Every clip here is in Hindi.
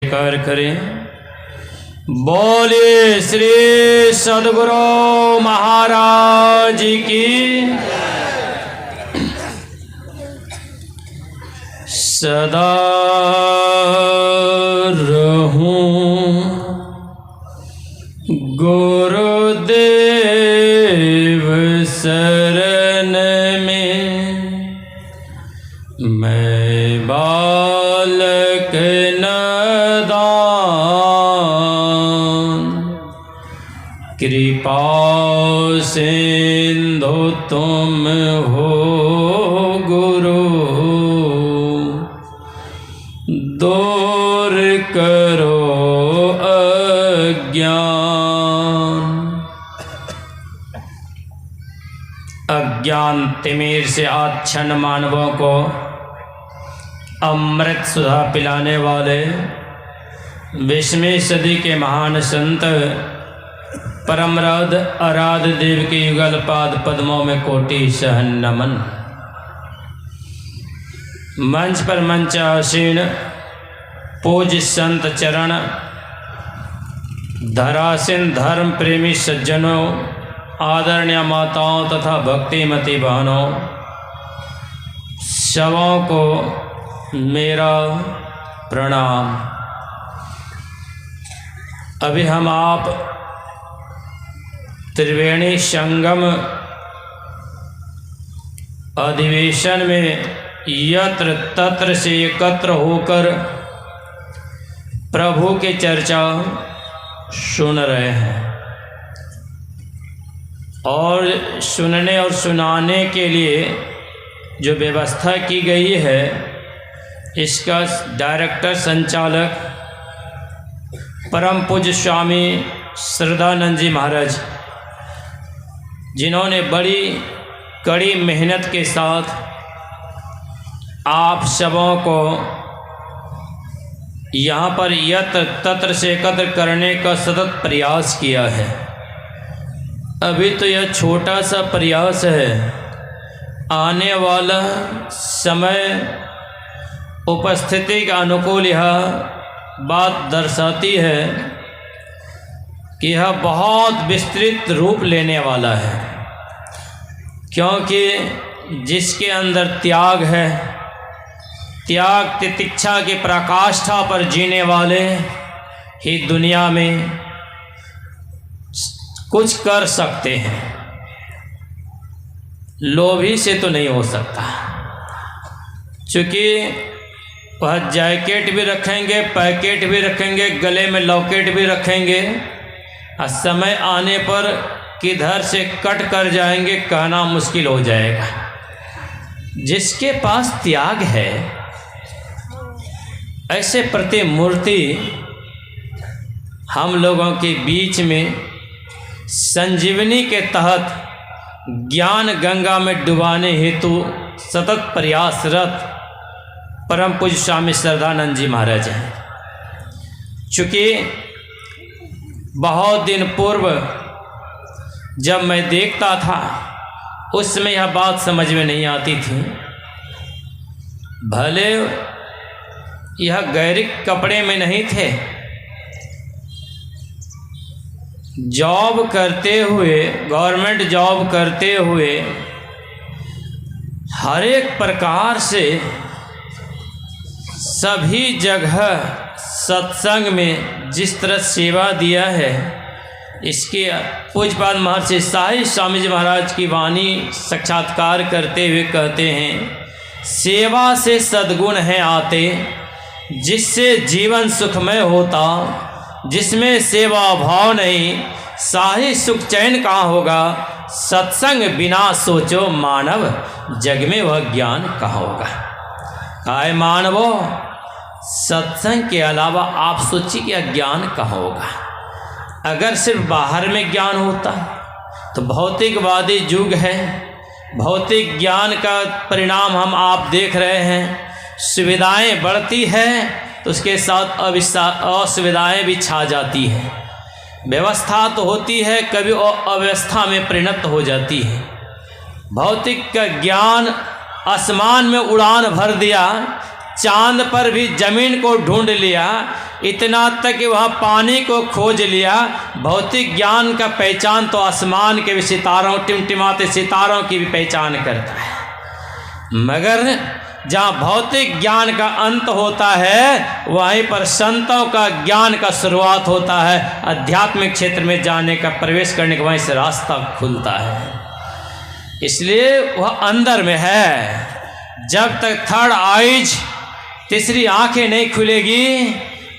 स्वीकार करें। बोलिए श्री सद्गुरु महाराज की। सदा रहूं गुरुदेव शरण में, मैं बालक नादान, कृपा सिंधु तुम हो गुरु, दूर करो अज्ञान। अज्ञान तिमिर से आच्छन्न मानवों को अमृत सुधा पिलाने वाले 20वीं सदी के महान संत परमराध आराध्य देव के युगल पाद पद्मों में कोटि सहन नमन। मंच पर मंचासीन पूज्य संत चरण, धरासीन धर्म प्रेमी सज्जनों, आदरणीय माताओं तथा भक्तिमती बहनों, सबों को मेरा प्रणाम। अभी हम आप त्रिवेणी संगम अधिवेशन में यत्र तत्र से एकत्र होकर प्रभु की चर्चा सुन रहे हैं और सुनने और सुनाने के लिए जो व्यवस्था की गई है, इसका डायरेक्टर संचालक परम पूज्य स्वामी श्रद्धानंद जी महाराज, जिन्होंने बड़ी कड़ी मेहनत के साथ आप सबों को यहाँ पर यत्र तत्र से एकत्र करने का सतत प्रयास किया है। अभी तो यह छोटा सा प्रयास है, आने वाला समय उपस्थिति के अनुकूल यह बात दर्शाती है कि यह बहुत विस्तृत रूप लेने वाला है, क्योंकि जिसके अंदर त्याग है, त्याग तितिक्षा की पराकाष्ठा पर जीने वाले ही दुनिया में कुछ कर सकते हैं। लोभी से तो नहीं हो सकता, क्योंकि वह जैकेट भी रखेंगे, पैकेट भी रखेंगे, गले में लॉकेट भी रखेंगे, और समय आने पर किधर से कट कर जाएंगे कहना मुश्किल हो जाएगा। जिसके पास त्याग है, ऐसे प्रतिमूर्ति हम लोगों के बीच में संजीवनी के तहत ज्ञान गंगा में डुबाने हेतु सतत प्रयासरत परम पूज्य स्वामी श्रद्धानंद जी महाराज हैं। चूँकि बहुत दिन पूर्व जब मैं देखता था, उस समय यह बात समझ में नहीं आती थी। भले यह गैरिक कपड़े में नहीं थे, जॉब करते हुए, गवर्नमेंट जॉब करते हुए हर एक प्रकार से सभी जगह सत्संग में जिस तरह सेवा दिया है, इसके पूज्यपाद महर्षि शाही स्वामी जी महाराज की वाणी साक्षात्कार करते हुए कहते हैं, सेवा से सद्गुण हैं आते, जिससे जीवन सुखमय होता, जिसमें सेवा भाव नहीं, शाही सुख चैन कहाँ होगा, सत्संग बिना सोचो मानव, जग में वह ज्ञान कहाँ होगा। काय मानवो, सत्संग के अलावा आप सोचिए कि अज्ञान कहाँ होगा। अगर सिर्फ बाहर में ज्ञान होता तो भौतिकवादी युग है, भौतिक ज्ञान का परिणाम हम आप देख रहे हैं। सुविधाएं बढ़ती है तो उसके साथ असुविधाएं भी छा जाती हैं। व्यवस्था तो होती है, कभी अव्यवस्था में परिणत हो जाती है। भौतिक का ज्ञान आसमान में उड़ान भर दिया, चांद पर भी जमीन को ढूंढ लिया, इतना तक कि वहाँ पानी को खोज लिया। भौतिक ज्ञान का पहचान तो आसमान के भी सितारों, टिमटिमाते सितारों की भी पहचान करता है, मगर जहाँ भौतिक ज्ञान का अंत होता है वहीं पर संतों का ज्ञान का शुरुआत होता है। आध्यात्मिक क्षेत्र में जाने का, प्रवेश करने का वहीं से रास्ता खुलता है। इसलिए वह अंदर में है। जब तक थर्ड आइज, तीसरी आंखें नहीं खुलेगी,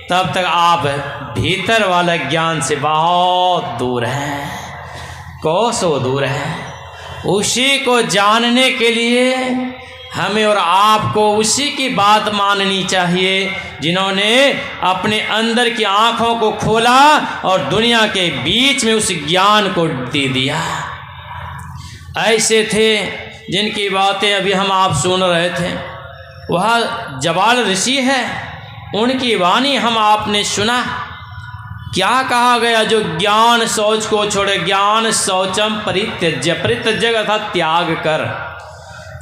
तब तक आप भीतर वाला ज्ञान से बहुत दूर हैं, कोसों दूर हैं। उसी को जानने के लिए हमें और आपको उसी की बात माननी चाहिए जिन्होंने अपने अंदर की आँखों को खोला और दुनिया के बीच में उस ज्ञान को दे दिया। ऐसे थे जिनकी बातें अभी हम आप सुन रहे थे। वह जवाल ऋषि है, उनकी वाणी हम आपने सुना। क्या कहा गया? जो ज्ञान शौच को छोड़े, ज्ञान शौचम परित्यज्य, परित्यज्य अर्थात त्याग कर।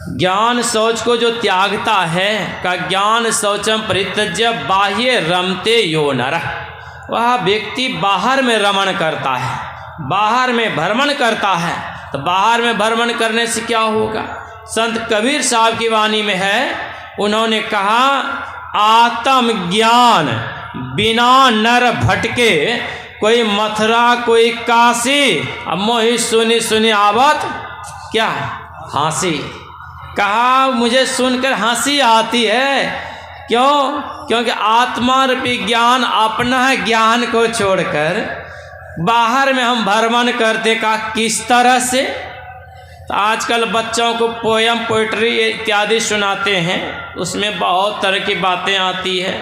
ज्ञान शौच को जो त्यागता है का ज्ञान शौचम परित्यज्य बाह्य रमते यो नर, वह व्यक्ति बाहर में रमण करता है, बाहर में भ्रमण करता है। तो बाहर में भ्रमण करने से क्या होगा? संत कबीर साहब की वाणी में है, उन्होंने कहा आत्म ज्ञान बिना नर भटके, कोई मथुरा कोई काशी, अब मोहि सुनी सुनी आवत क्या हंसी। कहा मुझे सुनकर हंसी आती है। क्यों? क्योंकि आत्मा रूपी ज्ञान, अपना ज्ञान को छोड़कर बाहर में हम भ्रमण करते। का किस तरह से? तो आजकल बच्चों को पोयम, पोइट्री इत्यादि सुनाते हैं, उसमें बहुत तरह की बातें आती है।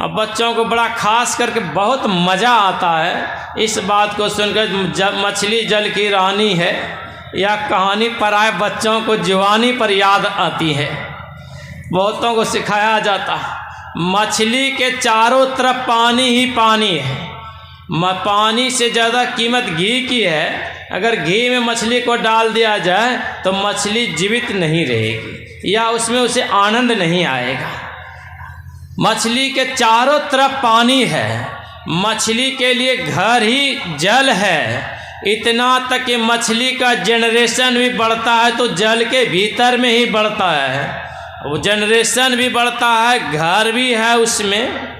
अब बच्चों को बड़ा खास करके बहुत मज़ा आता है इस बात को सुनकर। जब मछली जल की रानी है या कहानी पर आए, बच्चों को जवानी पर याद आती है। बहुतों को सिखाया जाता, मछली के चारों तरफ पानी ही पानी है। पानी से ज़्यादा कीमत घी की है। अगर घी में मछली को डाल दिया जाए तो मछली जीवित नहीं रहेगी या उसमें उसे आनंद नहीं आएगा। मछली के चारों तरफ पानी है, मछली के लिए घर ही जल है। इतना तक कि मछली का जनरेशन भी बढ़ता है तो जल के भीतर में ही बढ़ता है, वो जनरेशन भी बढ़ता है, घर भी है उसमें।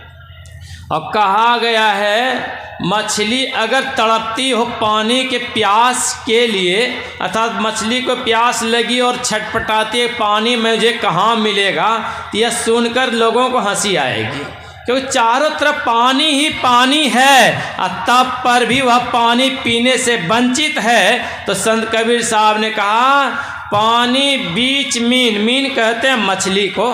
और कहा गया है मछली अगर तड़पती हो पानी के प्यास के लिए, अर्थात मछली को प्यास लगी और छटपटाती है पानी मुझे कहाँ मिलेगा, तो यह सुनकर लोगों को हंसी आएगी, क्योंकि चारों तरफ पानी ही पानी है और तब पर भी वह पानी पीने से वंचित है। तो संत कबीर साहब ने कहा पानी बीच मीन, मीन कहते हैं मछली को,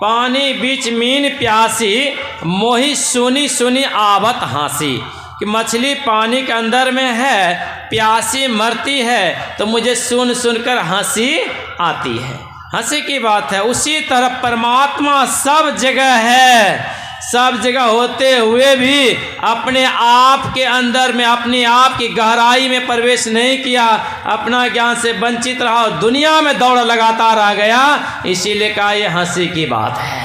पानी बीच मीन प्यासी, मोहि सुनी सुनी आवत हंसी। कि मछली पानी के अंदर में है, प्यासी मरती है तो मुझे सुन सुनकर हंसी आती है। हंसी की बात है। उसी तरह परमात्मा सब जगह है, सब जगह होते हुए भी अपने आप के अंदर में, अपने आप की गहराई में प्रवेश नहीं किया, अपना ज्ञान से वंचित रहा और दुनिया में दौड़ लगातार आ गया। इसीलिए कहा यह हंसी की बात है,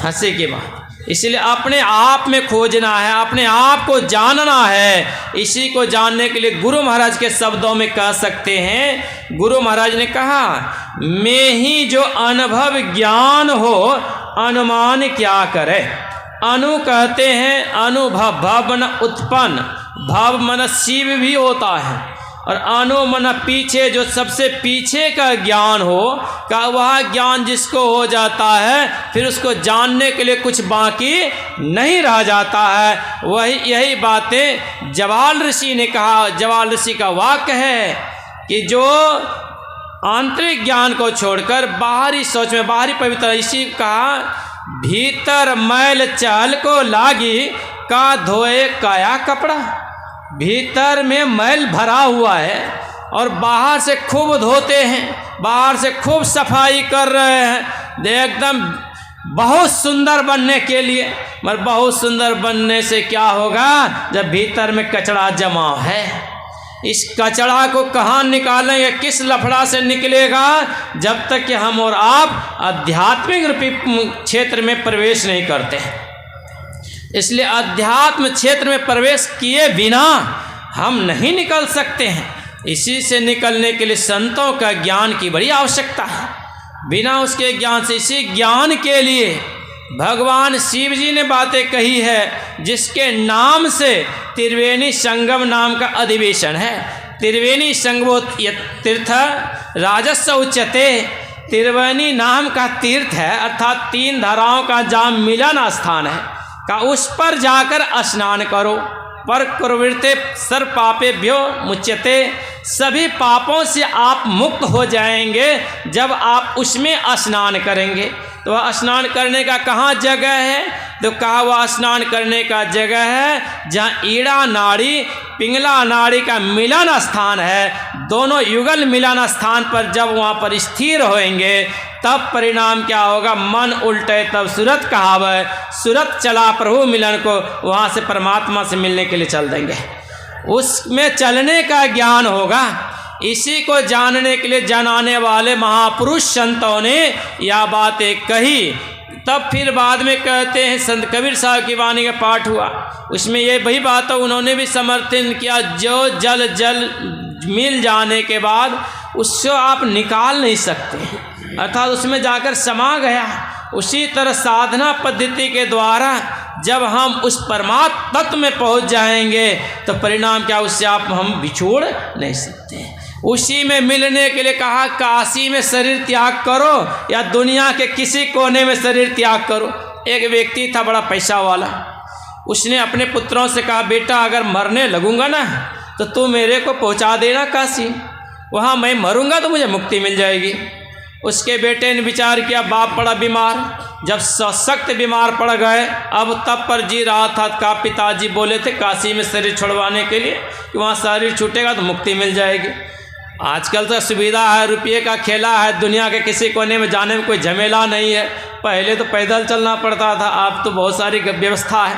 हंसी की बात। इसलिए अपने आप में खोजना है, अपने आप को जानना है। इसी को जानने के लिए गुरु महाराज के शब्दों में कह सकते हैं, गुरु महाराज ने कहा में ही जो अनुभव ज्ञान हो, अनुमान क्या करे। अनु कहते हैं अनुभव, भव मन उत्पन्न, भव मन शिव भी होता है, और अनु मन पीछे, जो सबसे पीछे का ज्ञान हो, का वह ज्ञान जिसको हो जाता है फिर उसको जानने के लिए कुछ बाकी नहीं रह जाता है। वही यही बातें जवाल ऋषि ने कहा। जवाल ऋषि का वाक्य है कि जो आंतरिक ज्ञान को छोड़कर बाहरी सोच में, बाहरी पवित्र, इसी कहा भीतर मैल चहल को लागी, का धोए काया कपड़ा। भीतर में मैल भरा हुआ है और बाहर से खूब धोते हैं, बाहर से खूब सफाई कर रहे हैं एकदम बहुत सुंदर बनने के लिए। मगर बहुत सुंदर बनने से क्या होगा जब भीतर में कचरा जमा है। इस कचड़ा को कहाँ निकालेंगे, किस लफड़ा से निकलेगा, जब तक कि हम और आप आध्यात्मिक रूपी क्षेत्र में प्रवेश नहीं करते। इसलिए अध्यात्म क्षेत्र में प्रवेश किए बिना हम नहीं निकल सकते हैं। इसी से निकलने के लिए संतों का ज्ञान की बड़ी आवश्यकता है। बिना उसके ज्ञान से, इसी ज्ञान के लिए भगवान शिव जी ने बातें कही है, जिसके नाम से त्रिवेणी संगम नाम का अधिवेशन है। त्रिवेणी संगमो तीर्थ राजस्व उच्यते। त्रिवेणी नाम का तीर्थ है, अर्थात 3 धाराओं का जहाँ मिलन स्थान है, का उस पर जाकर स्नान करो। पर कुर्वृते सर्व पापेभ्यो मुच्यते। सभी पापों से आप मुक्त हो जाएंगे जब आप उसमें स्नान करेंगे। तो वह स्नान करने का कहाँ जगह है? तो कहा वह स्नान करने का जगह है जहाँ ईड़ा नाड़ी पिंगला नाड़ी का मिलन स्थान है। दोनों युगल मिलन स्थान पर जब वहाँ पर स्थिर होएंगे तब परिणाम क्या होगा? मन उल्टे तब सूरत कहावत। सूरत चला प्रभु मिलन को, वहाँ से परमात्मा से मिलने के लिए चल देंगे। उसमें चलने का ज्ञान होगा। इसी को जानने के लिए जनाने वाले महापुरुष संतों ने यह बातें कही। तब फिर बाद में कहते हैं, संत कबीर साहब की वाणी का पाठ हुआ, उसमें ये वही बात है, उन्होंने भी समर्थन किया, जो जल मिल जाने के बाद उसको आप निकाल नहीं सकते, अर्थात उसमें जाकर समा गया। उसी तरह साधना पद्धति के द्वारा जब हम उस परमात्म तत्व में पहुंच जाएंगे तो परिणाम क्या, उससे हम बिछोड़ नहीं सकते। उसी में मिलने के लिए कहा, काशी में शरीर त्याग करो या दुनिया के किसी कोने में शरीर त्याग करो। एक व्यक्ति था बड़ा पैसा वाला, उसने अपने पुत्रों से कहा, बेटा अगर मरने लगूंगा ना तो तू मेरे को पहुंचा देना काशी, वहाँ मैं मरूंगा तो मुझे मुक्ति मिल जाएगी। उसके बेटे ने विचार किया, बाप पड़ा बीमार, जब सख्त बीमार पड़ गए, अब तब पर जी रहा था का पिताजी बोले थे काशी में शरीर छुड़वाने के लिए कि वहाँ शरीर छूटेगा तो मुक्ति मिल जाएगी। आजकल तो सुविधा है, रुपये का खेला है, दुनिया के किसी कोने में जाने में कोई झमेला नहीं है। पहले तो पैदल चलना पड़ता था, अब तो बहुत सारी व्यवस्था है।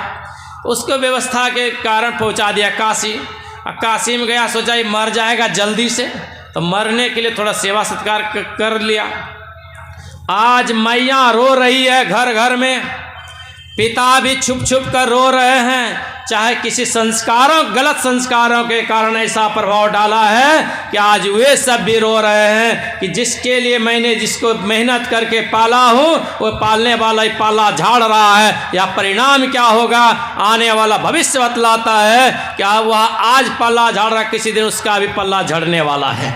उसको व्यवस्था के कारण पहुंचा दिया काशी। काशी में गया, सोचा ये मर जाएगा जल्दी से, तो मरने के लिए थोड़ा सेवा सत्कार कर लिया। आज मैया रो रही है घर घर में, पिता भी छुप छुप कर रो रहे हैं, चाहे किसी संस्कारों, गलत संस्कारों के कारण ऐसा प्रभाव डाला है कि आज वे सब भी रो रहे हैं कि जिसके लिए मैंने जिसको मेहनत करके पाला हूँ वो पालने वाला ही पाला झाड़ रहा है। या परिणाम क्या होगा, आने वाला भविष्य बतलाता है कि वह आज पल्ला झाड़ रहा, किसी दिन उसका भी पल्ला झड़ने वाला है।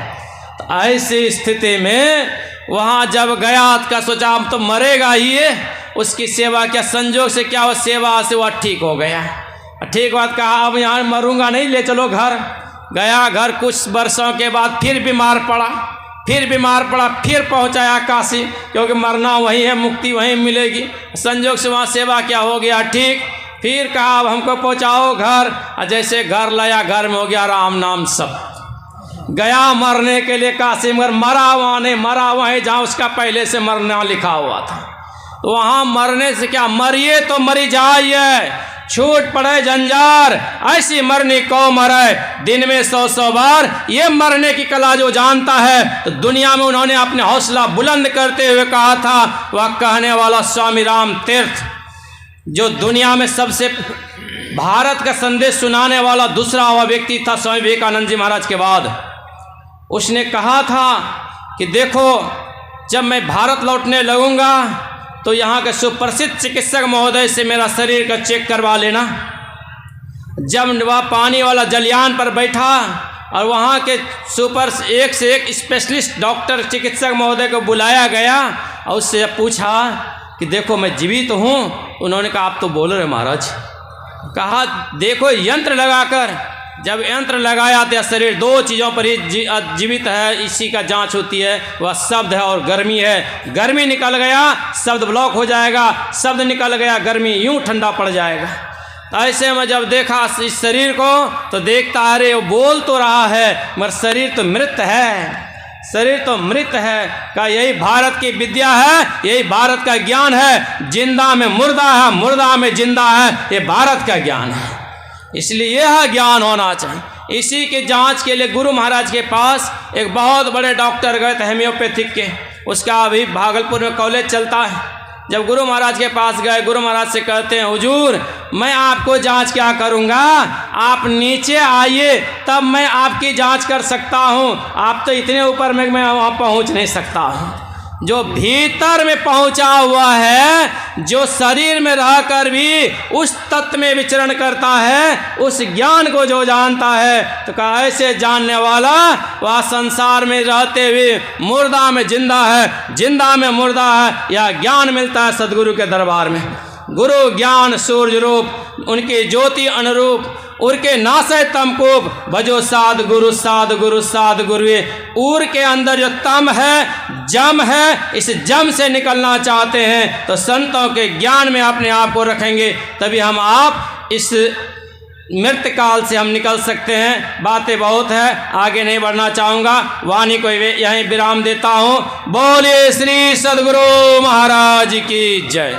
तो ऐसी स्थिति में वहाँ जब गया का सोचा हम तो मरेगा ही, उसकी सेवा क्या, संजोग से क्या हो, सेवा से वह ठीक हो गया। ठीक बात कहा, अब यहाँ मरूंगा नहीं, ले चलो घर। गया घर, कुछ वर्षों के बाद फिर बीमार पड़ा, फिर पहुँचाया काशी, क्योंकि मरना वहीं है, मुक्ति वहीं मिलेगी। संजोग से वहाँ सेवा क्या हो गया ठीक। फिर कहा अब हमको पहुँचाओ घर, जैसे घर लाया, घर में हो गया राम नाम सब। गया मरने के लिए काशी, मगर मरा वहाँ नहीं, मरा वहीं जहाँ उसका पहले से मरना लिखा हुआ था। तो वहाँ मरने से क्या, मरिए तो मरी जाइए, छूट पड़े जंजार, ऐसी मरनी को मरे, दिन में 100 बार। ये मरने की कला जो जानता है, तो दुनिया में उन्होंने अपने हौसला बुलंद करते हुए कहा था, वह कहने वाला स्वामी राम तीर्थ, जो दुनिया में सबसे भारत का संदेश सुनाने वाला दूसरा वह व्यक्ति था स्वामी विवेकानंद जी महाराज के बाद। उसने कहा था कि देखो, जब मैं भारत लौटने लगूंगा तो यहाँ के सुप्रसिद्ध चिकित्सक महोदय से मेरा शरीर का चेक करवा लेना। जब वह पानी वाला जलयान पर बैठा और वहाँ के एक से एक स्पेशलिस्ट डॉक्टर चिकित्सक महोदय को बुलाया गया और उससे पूछा कि देखो मैं जीवित हूँ। उन्होंने कहा आप तो बोल रहे महाराज। कहा देखो यंत्र लगाकर, जब यंत्र लगाया तो शरीर 2 चीज़ों पर ही जीवित है, इसी का जांच होती है, वह शब्द है और गर्मी है। गर्मी निकल गया शब्द ब्लॉक हो जाएगा, शब्द निकल गया गर्मी यूं ठंडा पड़ जाएगा। तो ऐसे में जब देखा इस शरीर को तो देखता अरे वो बोल तो रहा है मगर शरीर तो मृत है, शरीर तो मृत है। का यही भारत की विद्या है, यही भारत का ज्ञान है। जिंदा में मुर्दा है, मुर्दा में जिंदा है, ये भारत का ज्ञान है। इसलिए यह ज्ञान होना चाहिए। इसी की जांच के लिए गुरु महाराज के पास एक बहुत बड़े डॉक्टर गए थे होम्योपैथिक के, उसका अभी भागलपुर में कॉलेज चलता है। जब गुरु महाराज के पास गए, गुरु महाराज से कहते हैं हुजूर मैं आपको जांच क्या करूंगा, आप नीचे आइए तब मैं आपकी जांच कर सकता हूं, आप तो इतने ऊपर में मैं वहां पहुंच नहीं सकता हूं। जो भीतर में पहुंचा हुआ है, जो शरीर में रहकर भी उस तत्व में विचरण करता है, उस ज्ञान को जो जानता है, तो कहा ऐसे जानने वाला वह संसार में रहते हुए मुर्दा में जिंदा है, जिंदा में मुर्दा है। यह ज्ञान मिलता है सदगुरु के दरबार में। गुरु ज्ञान सूर्य रूप, उनके ज्योति अनुरूप, उनके नासे तमकूप, भजो साध गुरु साध गुरु साध गुरुए। उर के अंदर जो तम है, जम है, इस जम से निकलना चाहते हैं तो संतों के ज्ञान में अपने आप को रखेंगे, तभी हम आप इस मृत काल से हम निकल सकते हैं। बातें बहुत है, आगे नहीं बढ़ना चाहूँगा, वाणी को यहीं विराम देता हूँ। बोलिए श्री सदगुरु महाराज की जय।